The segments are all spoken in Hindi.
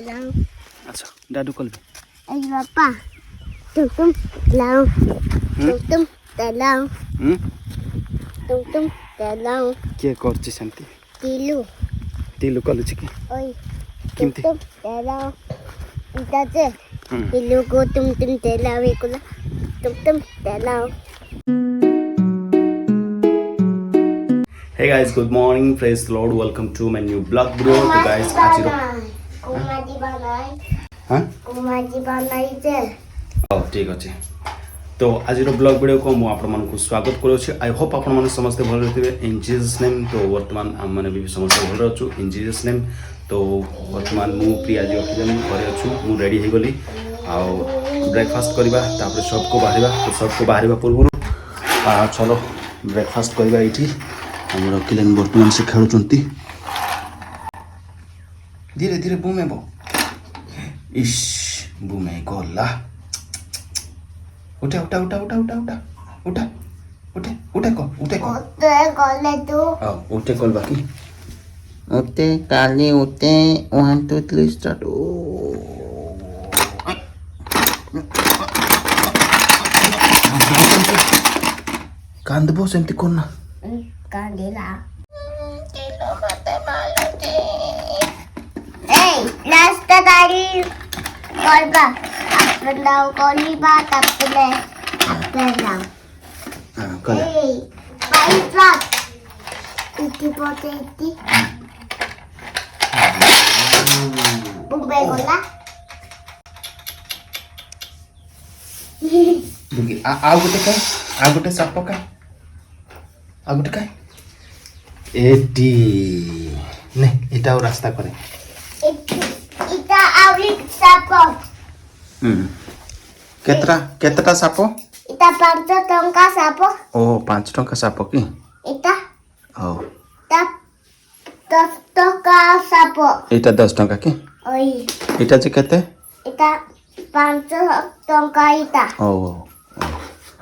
अच्छा डाडू कल अरे पापा तुम लाओ तुम लाओ तुम लाओ किए करछि सेंती तिलु तिलु कलुछि कि ओय किमती तुम लाओ इताचे तिलु को तुम लाओ इकुला तुम लाओ. Hey guys, good morning, praise the Lord, welcome to my new vlog bro. So guys, आज कुमाजी बनाई हाँ कुमाजी बनाई जे ठीक अच्छे तो आज ब्लॉग वीडियो को मुझे आपको स्वागत करुच्ची. आई होप आपण मैंने समस्ते भल रही इन जीसस नेम. तो वर्तमान आम मैंने भी समस्त भल अच्छु इन जीसस नेम. तो वर्तमान मु प्रिया जी अखिलेन घरे अच्छु मु रेडी हो गली आउ ब्रेकफास्ट करवा तापर सबको बाहर. तो सबको बाहर पूर्व चलो ब्रेकफास्ट करवा ये आम अखिलेन बर्तमान से खेलुंट धीरे धीरे बुमेब इश बुमे गला उठा उठा उठा उठा उठा उठा उठा उठे उठे को उठे को गले तो उठे कल बाकी उठे काली उठे 1 2 3 स्टार्ट. कांदबो सेमती कोना कांदेला लास्ट गाड़ी करबा अपन दाव कोली बात अपने दाव कल बाइक ट्रक इति पोते इति बुबे गोला दुगी आ गोटे साप का आ गोटे का एटी ने इटा और रास्ता करे इता आवली साप केतटा साप इता 5 टंका साप ओ 5 टंका साप की इता ओ ता 10 टंका साप इटा 10 टंका की ओई इटा जे केते इता 5 टंका इता ओ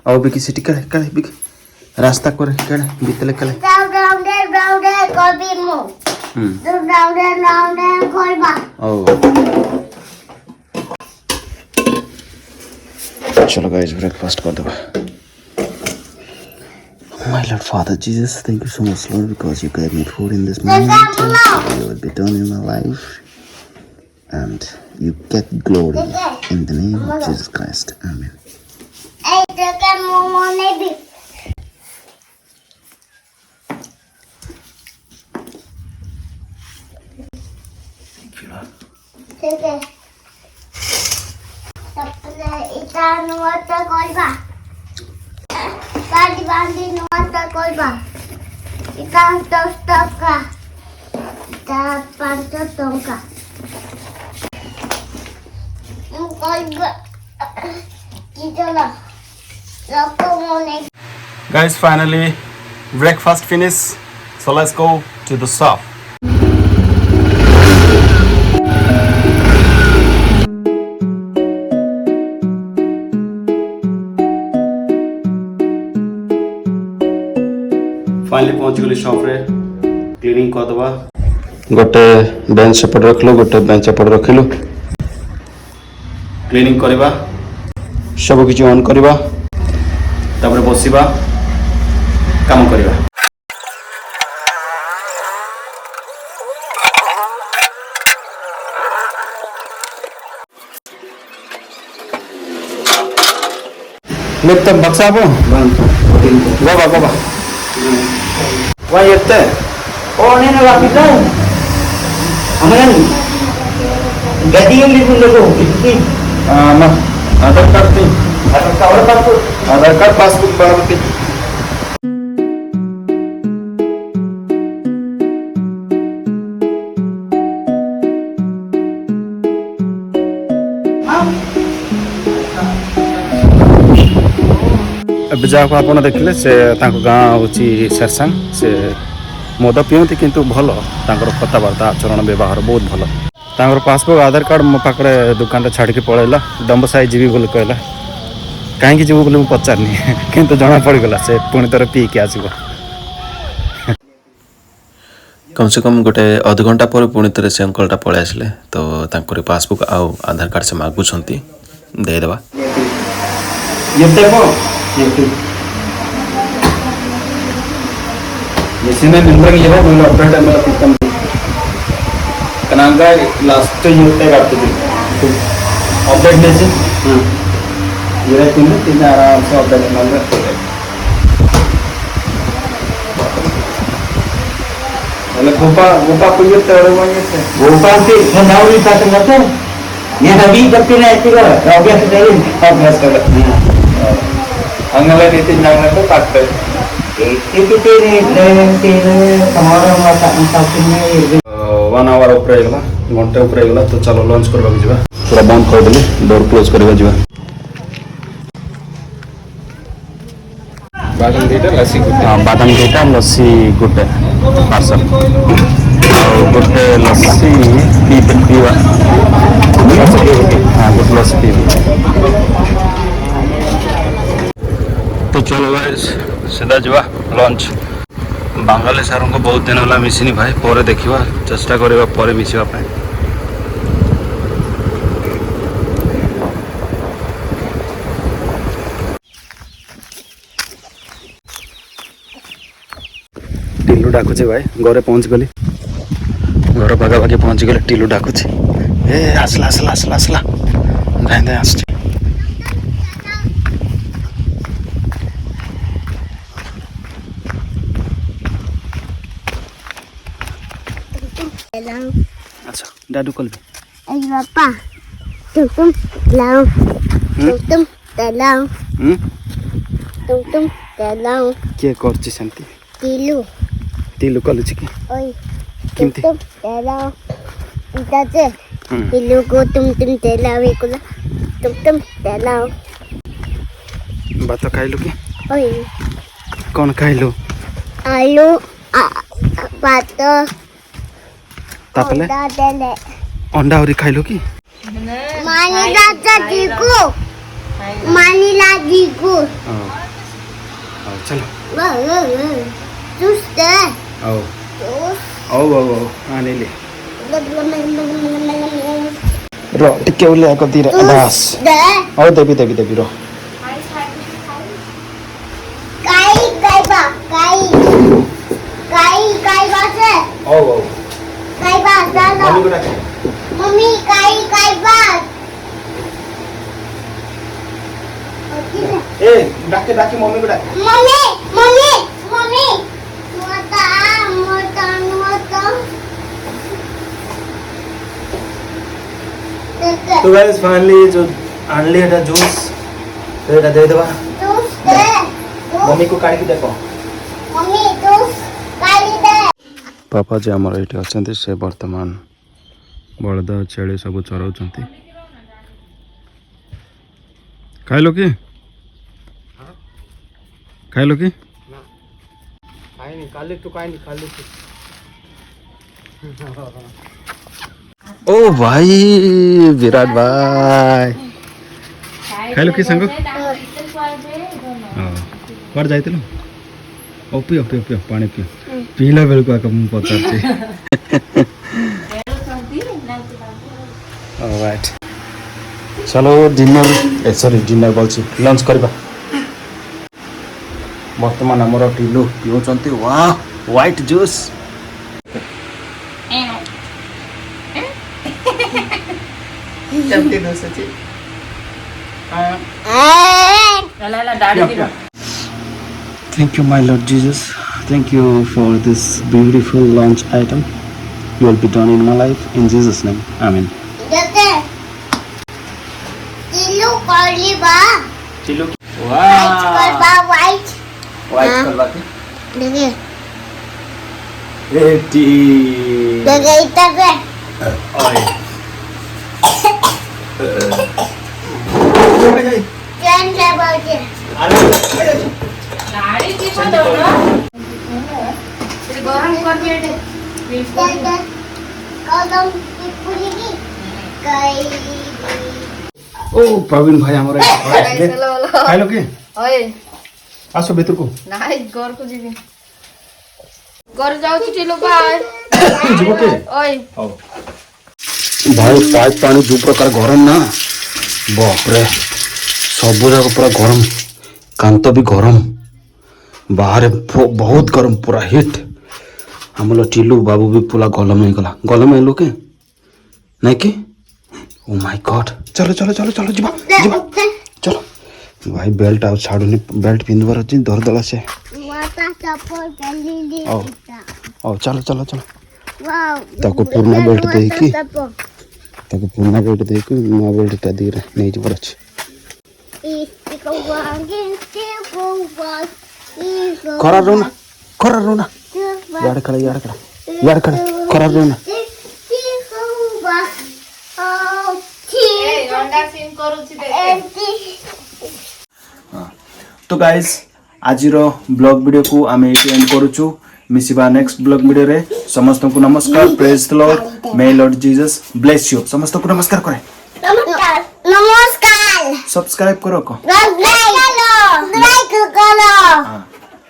ओ बिकी सिटी करे बिकी रास्ता करे केड़े बितले कले राउंडे करबी मु राउंडे करबा ओ चलो गाइस ब्रेकफास्ट कर दबा. My Lord Father Jesus, thank you so much Lord because you gave me food in this moment. You will be done in my life and you get glory in the name of Jesus Christ. Amen. ए ते मोमो ने भी ठीक है अपने इता नुआत करबा गाड़ी बांधी नुआत करबा इता 10 टका इता 5 टका करबा की चला लोको मोने. Guys, finally breakfast finished. So let's go to the shop. Finally पहुंच गली शॉप रे क्लीनिंग कर दबा. गोटे बेंच सेपट रखलो गोटे बेंच सेपट रखिलु क्लीनिंग करबा सब किछ ऑन करबा तापर बसिबा काम करबा. लेत बक्सा बो बाबा बाबा वा येते Oh, nena lapita. Aman. Gadi yang dibunda ko. Ini. ना आधार कार्ड थी आधार कार्ड पासबुक बाहर के जहाँ आप देखिले से गाँ हूँ शेरसांग से मद पिंति किंतु भल कथबार्ता आचरण व्यवहार बहुत भल. पासबुक आधार कार्ड मो पाखे दुकान छाड़ी पलैला डम्ब साई जी बोली कहला कहीं जीव बोली पचारनी किंतु जना पड़गला से पुणी थर पीक आसब. कम से कम गोटे अध घंटा पर पुणी थे से अंकलटा पलि आसिले तो तांकरी पासबुक आउ आधार कार्ड से मागुंट देदेबा Sini member yang jawab boleh update dan malah sistem. Kenapa last year teh kartu tu? Update deh sih. Jadi ini tidak ada so update malah. Kalau gopa punya terlalu banyak. Gopal से सनावरी पास करते हैं ये अभी जब तेरा ऐसे करो अभ्यास करें Atas kalau. Anggalan itu jangan tu pakai. itu तेरे हमारा माता में ये 1 hour ऊपर ହେଇଗଲା घंटे ऊपर ହେଇଗଲା तो चलो लंच करबा के जिबा पूरा बंद कर देली डोर क्लोज करबा जिबा बादाम दीटा लस्सी गुटे हां बादाम दीटा लस्सी गुटे पार्सल और गुटे लस्सी पीवा हां गुटे लस्सी पीवा तो चलो गाइस सीधा जिबा लंच बांगाली सार को बहुत दिन होला मिसिनी भाई पर देखा चेष्टा करवा पर मिसवा टिलू डाकुचे भाई घरे पहुँच गली घर पाखापाखि पहुँच गले टिलू डाकुचे ए आसला आसला आसला आसला धाई धाई आस अच्छा डाडू कल Ay, papa. Tum lang. Tum lang. Tum lang. किए करछि सेंती Tilu. टिलू कलुछि कि Oy. Kimti? Tum lang. Itaje. Tilu ko tum telawi ko la. Tum lang. भात खाइलु कि Oy. कौन खाइलु Alu. Pato. तापले Dele. अंडा औरी खाइलु कि Mani raja diku. Mani la diku. चलो Terus deh. आओ Terus. आओ आओ आओ आने ले Terus रो टिके उले को दिरे बस deh. आओ देबी देबी देबी रो Kai ba. Kai ba se. आओ आओ Kai ba dalo. मम्मी को डाके Mami kai ba. ए डाके डाके मम्मी को डाके Mami. Mata. तो गाइस फाइनली जो आनली एटा जूस तो एटा दे देबा Terus deh. मम्मी को काढ़ी के देखो Mami terus kai deh. पापा जे हमर एठी अछंती से वर्तमान बळद छेଳି सब चराउछंती खाइलो कि खाइलो कि ओ भाई विराट भाई खाइलो कि संग कुआर जाइतिलो ओ पियो पियो पियो पानी पियो पीला बेल को आका मुंह पचारछे ऑलराइट चलो डिनर सॉरी डिनर बोलছি लंच करबा वर्तमान हमर टिलू पिउचंती वाह व्हाइट जूस चलती दोस्त जी Thank you, my Lord Jesus. Thank you for this beautiful lunch item. You will be done in my life. In Jesus' name. Amen. Dede. Tilu kali ba? Tilu. White kali ba white? White color. Dede. Eti. Dede ita ke? Oi. Jangan saya baca. Dede. Kalau dipuli ni. Kai. ओ प्रवीण भाई हमारे खाइलो कि ओए आसो भीतर को नाइ घर को जीवी घर जाऊ चिलो बाय ଯିବ କି ओए ହଉ ଭାଇ ପାଇପ୍ ପାଣି ଯୋଉ ପ୍ରକାର ଗରମ ନା ବାପରେ ସବୁ ଯାକ ପୁରା ଗରମ କାନ୍ଥ ବି ଗରମ ବାହାରେ ବହୁତ ଗରମ ପୁରା ହିଟ୍ ଆମର ଟିଲୁ ବାବୁ ବି ପୁରା ଗଲମ ହେଇଗଲା ଗଲମ ହେଲୁ କି ନାଇଁ କି ଓ ମାଇ ଗଡ୍ ଚलो ଚलो ଚलो ଚलो ଯିବା ଯିବା ଚलो ଭାଇ ବେଲ୍ଟ ଆଉ ଛାଡୁନି ବେଲ୍ଟ ପିନ୍ଧିବାର ଅଛି ଧରିଦେଲା ସେ वाता चप्पल गली ହଉ ହଉ ଚାଲ ଚାଲ ଚାଲ वाओ ତାକୁ ପୁରୁଣା ବେଲ୍ଟ ଦେଇକି ତାକୁ ପୁରୁଣା ବେଲ୍ଟ ଦେଇକି ନୂଆ ବେଲ୍ଟଟା ଦେଇକି ନେଇଯିବାର ଅଛି ଖରା ରହୁନା ଇଆଡ଼େ ଖେଳ ଇଆଡ଼େ ଖେଳ ଇଆଡ଼େ ଖେଳ ଖରା ରହୁନା अंडा सीन करूची दे तो गाइस आजिर ब्लॉग वीडियो को आम ये एंड करुचु मिसिबा नेक्स्ट ब्लॉग वीडियो रे समस्त को नमस्कार praise the Lord my lord Jesus bless you समस्त को नमस्कार करे नमस्कार सब्सक्राइब करो को लाइक करो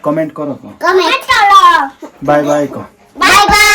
कमेंट करो को कमेंट करो बाय बाय को बाय बाय